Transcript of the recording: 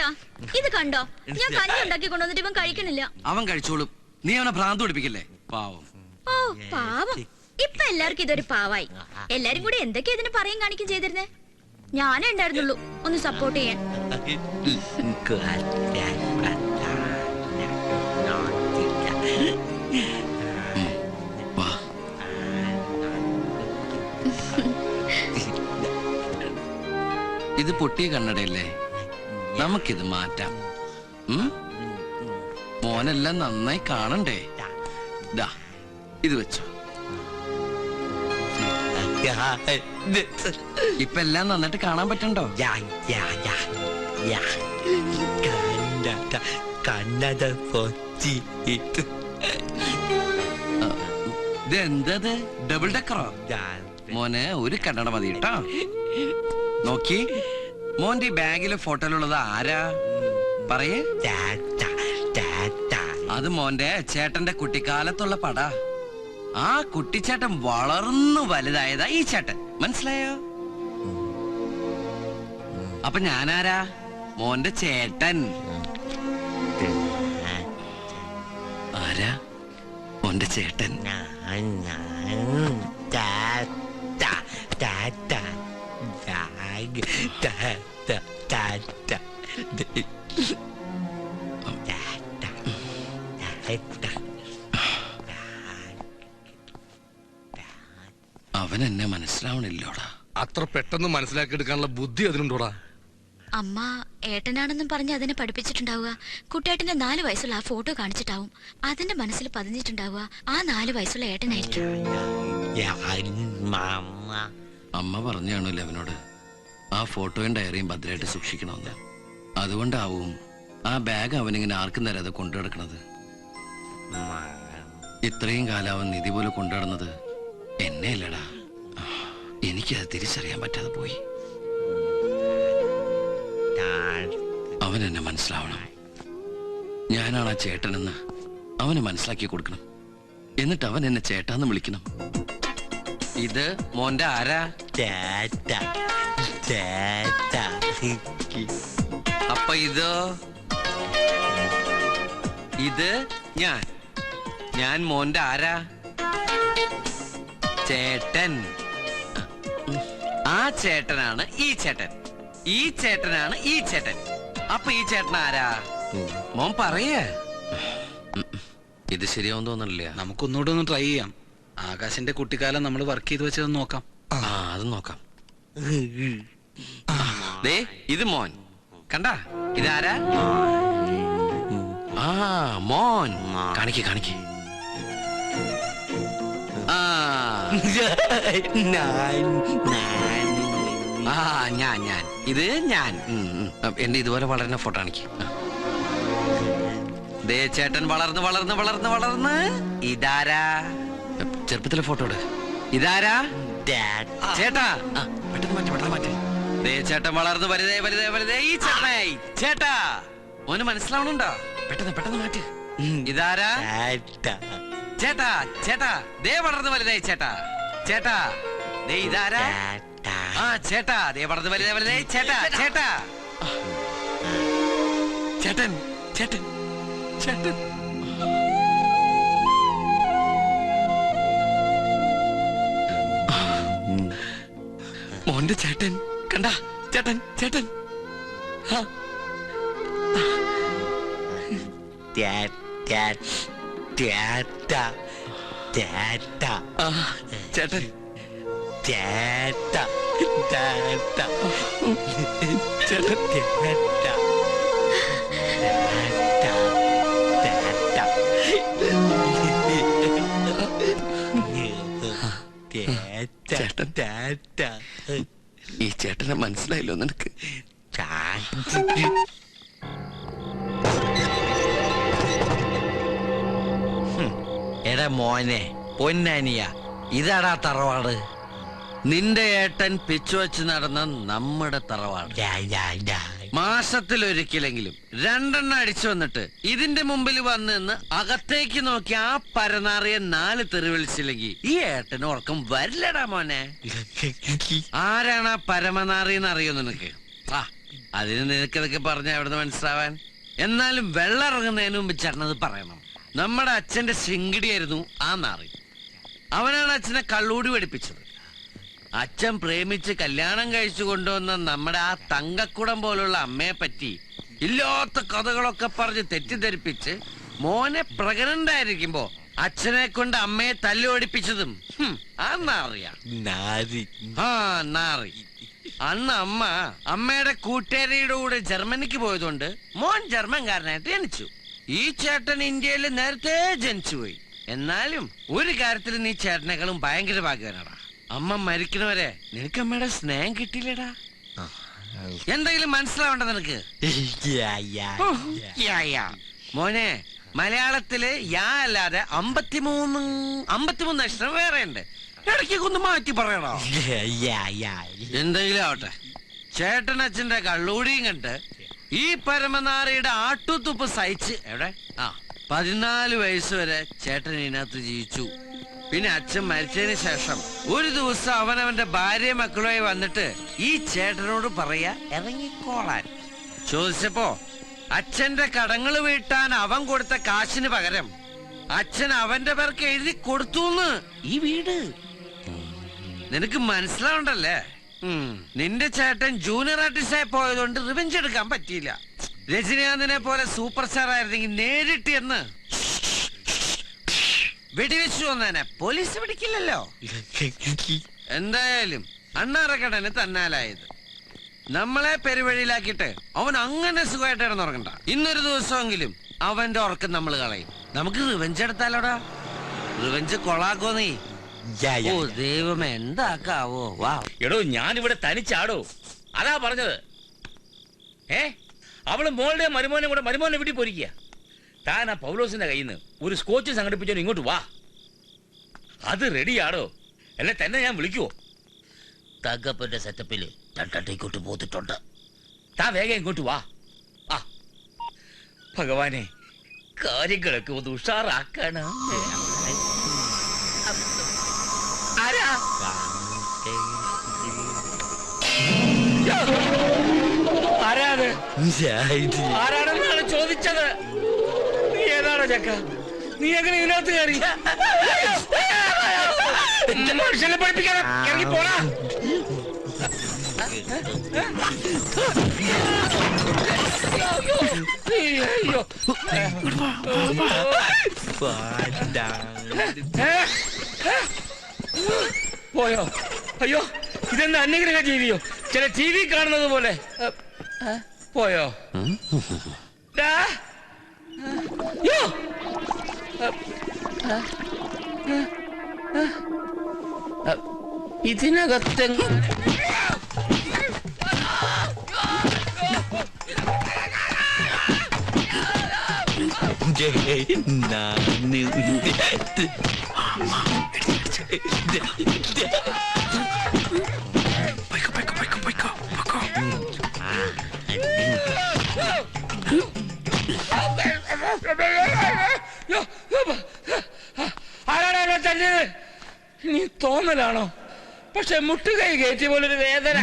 ചേട്ടാ ഇത് കണ്ടോ? ഞാൻ കഞ്ഞി ഉണ്ടാക്കി കൊണ്ടുവന്നിട്ട് ഇവൻ കഴിക്കണില്ല. അവൻ കഴിച്ചോളും, നീ അവനെ ഭ്രാന്ത് പിടിപ്പിക്കല്ലേ. പാവം. ഓ പാവം. ഇപ്പൊ എല്ലാവർക്കും ഇതൊരു പാവായി. എല്ലാരും കൂടി എന്തൊക്കെയാ ഇതിന് പറയും കാണിക്കും ചെയ്തിരുന്നേ. ഞാനേ ഉണ്ടായിരുന്നുള്ളൂ ഒന്ന് സപ്പോർട്ട് ചെയ്യാൻ. ഇത് പൊട്ടിയ കണ്ണടയല്ലേ, നമുക്കിത് മാറ്റാം. മോനെല്ലാം നന്നായി കാണണ്ടേ? ദാ ഇത് വെച്ചോ. ഇപ്പൊ എല്ലാം നന്നായിട്ട് കാണാൻ പറ്റണ്ടോ? ഇതെന്തത്, ഡബിൾ ഡെക്കറോ? മോനെ ഒരു കണ്ണട മതി കേട്ടോ. നോക്കി, മോന്റെ ഈ ബാഗിലെ ഫോട്ടോയിലുള്ളത് ആരാ പറയേ? അത് മോന്റെ ചേട്ടന്റെ കുട്ടിക്കാലത്തുള്ള പടാ. ആ കുട്ടിച്ചേട്ടൻ വളർന്നു വലുതായതാ ഈ ചേട്ടൻ, മനസ്സിലായോ? അപ്പൊ ഞാനാരാ? മോന്റെ ചേട്ടൻ. ആരാ? മോന്റെ ചേട്ടൻ. അവൻ എന്നെ മനസ്സിലാവണില്ലോടാ. അത്ര പെട്ടെന്ന് മനസ്സിലാക്കി എടുക്കാനുള്ള ബുദ്ധി അതിനുണ്ടോടാ? അമ്മ ഏട്ടനാണെന്നും പറഞ്ഞ് അതിനെ പഠിപ്പിച്ചിട്ടുണ്ടാവുക. കുട്ടേട്ടന്റെ 4 വയസ്സുള്ള ആ ഫോട്ടോ കാണിച്ചിട്ടാവും അതിന്റെ മനസ്സിൽ പതിഞ്ഞിട്ടുണ്ടാവുക. ആ 4 വയസ്സുള്ള ഏട്ടനായിരിക്കും. അമ്മ പറഞ്ഞാണല്ലോ അവനോട് ആ ഫോട്ടോയും ഡയറിയും ഭദ്രമായിട്ട് സൂക്ഷിക്കണമെന്ന്. അതുകൊണ്ടാവും ആ ബാഗ് അവനിങ്ങനെ ആർക്കും തരാതെ കൊണ്ടു നടക്കണത്. ഇത്രയും കാലം അവൻ നിധി പോലെ കൊണ്ടു നടന്നത് എന്നെ അല്ലടാ. എനിക്കത് തിരിച്ചറിയാൻ പറ്റാതെ പോയി. അവൻ എന്നെ മനസ്സിലാവണം. ഞാനാണ് ആ ചേട്ടനെന്ന് അവന് മനസ്സിലാക്കി കൊടുക്കണം. എന്നിട്ട് അവൻ എന്നെ ചേട്ടാന്ന് വിളിക്കണം. ഇത് മോന്റെ ആരാ? അപ്പൊ ഇത് ഞാൻ മോന്റെ ആരാ? ചേട്ടൻ. ആ ചേട്ടനാണ് ഈ ചേട്ടൻ, ഈ ചേട്ടനാണ് ഈ ചേട്ടൻ. അപ്പൊ ഈ ചേട്ടൻ ആരാ? മോൻ പറയേ. ഇത് ശരിയാവും തോന്നണില്ല. നമുക്കൊന്നുകൂടെ ഒന്ന് ട്രൈ ചെയ്യാം. ആകാശിന്റെ കുട്ടിക്കാലം നമ്മൾ വർക്ക് ചെയ്ത് വെച്ചതൊന്ന് നോക്കാം. അത് നോക്കാം. ദേ ഇത് മോൻ കണ്ടാ? ഇതാരാ? ആ മോൻ. കാണിക്ക് കാണിക്ക്. ഞാൻ ഇത് ഞാൻ. എന്റെ ഇതുപോലെ വളരുന്ന ഫോട്ടോ കാണിക്ക്. ദേ ചേട്ടൻ വളർന്ന് വളർന്ന് വളർന്ന് വളർന്ന്. ഇതാരാ? ചെറുപ്പത്തിലെ ഫോട്ടോ. ഇതാരാ? ചേട്ടാ പെട്ടെന്ന് മാറ്റി പെട്ടെന്ന് മാറ്റി. ദേ ചേട്ടൻ വളർന്ന് വലുതേ വലുതേ വലുതേ ഈ ചേട്ടനായി. ചേട്ടാ മോന് മനസ്സിലാവണുണ്ടോ? പെട്ടെന്ന് പെട്ടെന്ന് മാറ്റി. ഇതാരാ? ചേട്ടാ ചേട്ടാ ദേ വളർന്ന് വലുതായി. ചേട്ടാ ചേട്ടാ ദേ ഇതാരാ? ആ ചേട്ടാ ദേ വളർന്ന് വലുതേ വലുതേ. ചേട്ടാ ചേട്ടാ ചേട്ടൻ ചേട്ടൻ ചേട്ടൻ. മോന്റെ ചേട്ടൻ കണ്ടാ? ചേട്ടൻ ചേട്ടൻ. ചേട്ടൻ ഈ ചേട്ടനെ മനസ്സിലായല്ലോ നിനക്ക്? എടാ മോനെ പൊന്നാനിയ, ഇതാടാ തറവാട്. നിന്റെ ഏട്ടൻ പിച്ചു വെച്ച് നടന്ന നമ്മുടെ തറവാട്. മാസത്തിലൊരിക്കലെങ്കിലും 2 അടിച്ചു വന്നിട്ട് ഇതിന്റെ മുമ്പിൽ വന്ന് നിന്ന് അകത്തേക്ക് നോക്കി ആ പരനാറിയെ 4 തെറി വിളിച്ചില്ലെങ്കിൽ ഈ ഏട്ടന് ഉറക്കം വരില്ലടാ മോനെ. ആരാണ് ആ പരമനാറി എന്ന് അറിയോ നിനക്ക്? അതിന് നിനക്കതൊക്കെ പറഞ്ഞ എവിടെ മനസ്സിലാവാൻ? എന്നാലും വെള്ളം ഇറങ്ങുന്നതിന് മുമ്പ് ചേട്ടനത് പറയണം. നമ്മുടെ അച്ഛന്റെ ശിങ്കിടിയായിരുന്നു ആ നാറി. അവനാണ് അച്ഛനെ കള്ളൂടി പഠിപ്പിച്ചത്. അച്ഛൻ പ്രേമിച്ച് കല്യാണം കഴിച്ചു കൊണ്ടുവന്ന നമ്മുടെ ആ തങ്കക്കുടം പോലുള്ള അമ്മയെ പറ്റി ഇല്ലാത്ത കഥകളൊക്കെ പറഞ്ഞ് തെറ്റിദ്ധരിപ്പിച്ച് മോനെ പ്രഗ്നന്റ് ആയിരിക്കുമ്പോ അച്ഛനെ കൊണ്ട് അമ്മയെ തല്ലുപഠിപ്പിച്ചതും ആ നാറിയാ. നാറി. അന്ന് അമ്മയുടെ കൂട്ടുകാരിയുടെ കൂടെ ജർമ്മനിക്ക് പോയതുകൊണ്ട് മോൻ ജർമ്മൻകാരനായിട്ട് ജനിച്ചു. ഈ ചേട്ടൻ ഇന്ത്യയിൽ നേരത്തെ ജനിച്ചുപോയി. എന്നാലും ഒരു കാര്യത്തിൽ നീ ചേട്ടനേക്കാളും ഭയങ്കര ഭാഗ്യവാനാടാ. അമ്മ മരിക്കണവരെ നിനക്ക് അമ്മയുടെ സ്നേഹം കിട്ടിയില്ലടാ. എന്തെങ്കിലും മനസ്സിലാവണ്ട നിനക്ക്? മോനെ, മലയാളത്തില് യാ അല്ലാതെ 53 അക്ഷരം വേറെ ഉണ്ട്. ഇടയ്ക്കൊക്കെ ഒന്ന് മാറ്റി പറയണോ? എന്തെങ്കിലും ആവട്ടെ, ചേട്ടനച്ഛന്റെ കള്ളൂടിയും കണ്ട് ഈ പരമനാറിയുടെ ആട്ടുതുപ്പ് സഹിച്ച് 14 വയസ്സ് വരെ ചേട്ടൻ ഇതിനകത്ത് ജീവിച്ചു. പിന്നെ അച്ഛൻ മരിച്ചതിന് ശേഷം ഒരു ദിവസം അവനവന്റെ ഭാര്യ മക്കളുമായി വന്നിട്ട് ഈ ചേട്ടനോട് പറയാ ഇറങ്ങിക്കോളാൻ. ചോദിച്ചപ്പോ അച്ഛന്റെ കടങ്ങൾ വീട്ടാൻ അവൻ കൊടുത്ത കാശിന് പകരം അച്ഛൻ അവന്റെ പേർക്ക് എഴുതി കൊടുത്തുന്ന് ഈ വീട്. നിനക്ക് മനസ്സിലാവണ്ടല്ലേ? നിന്റെ ചേട്ടൻ ജൂനിയർ ആർട്ടിസ്റ്റായി പോയതുകൊണ്ട് റിവെഞ്ച് എടുക്കാൻ പറ്റിയില്ല. രജനീകാന്തിനെ പോലെ സൂപ്പർ സ്റ്റാർ ആയിരുന്നെങ്കിൽ നേരിട്ട് എന്ന് വെടിവെച്ചു വന്നേനെ. പോലീസ് പിടിക്കില്ലല്ലോ. എന്തായാലും അണ്ണാറക്കടന് തന്നാലായത്. നമ്മളെ പെരുവഴിയിലാക്കിയിട്ട് അവൻ അങ്ങനെ സുഖമായിട്ട് ഇടന്നുറങ്ങണ്ട. ഇന്നൊരു ദിവസമെങ്കിലും അവന്റെ ഉറക്കം നമ്മൾ കളയും. നമുക്ക് റിവെഞ്ച് എടുത്താലോടാ. റിവെഞ്ച് കൊളാക്കോ നീ? ഓ ദൈവമേ, എന്താക്കാവോ? വാ എടോ, ഞാനിവിടെ തനിച്ചാടോ, അതാ പറഞ്ഞത്. അവള് മോളുടെ മരുമോനെ കൂടെ മരുമോനെ വീട്ടിൽ പോയിരിക്കുക. താൻ ആ പൗലോസിന്റെ കയ്യിൽ നിന്ന് ഒരു സ്കോച്ച് സംഘടിപ്പിച്ചോ, ഇങ്ങോട്ട് വാ. അത് റെഡിയാടോ, അല്ലെ തന്നെ ഞാൻ വിളിക്കുവോ? തകപ്പന്റെ സെറ്റപ്പില് രണ്ടട്ടേക്കോട്ട് പോത്തിട്ടുണ്ട്. താ വേഗം ഇങ്ങോട്ട് വാ. ആ ഭഗവാനെ, കാര്യങ്ങളൊക്കെ ഒന്ന് ഉഷാറാക്കണം. ആരാ? ആരാണ്? ആരാണെന്നാണ് ചോദിച്ചത്. നീ ഏതാണോ ചക്ക? നീ എങ്ങനെ ഇതിനകത്ത് കയറി? മനുഷ്യനെ പഠിപ്പിക്കാതെ ഇറങ്ങി പോടാ. അയ്യോ, പോയോ? അയ്യോ, ഇതെന്താ അന്യഗ്രഹ ജീവിയോ? ചില ടി വി കാണുന്നത് പോലെ പോയോ? ഇതിനകത്തെ ആരാണോ തല്ലിയത്? നീ തോന്നലാണോ? പക്ഷെ മുട്ടുകൈ കയറ്റിയ പോലൊരു വേദന.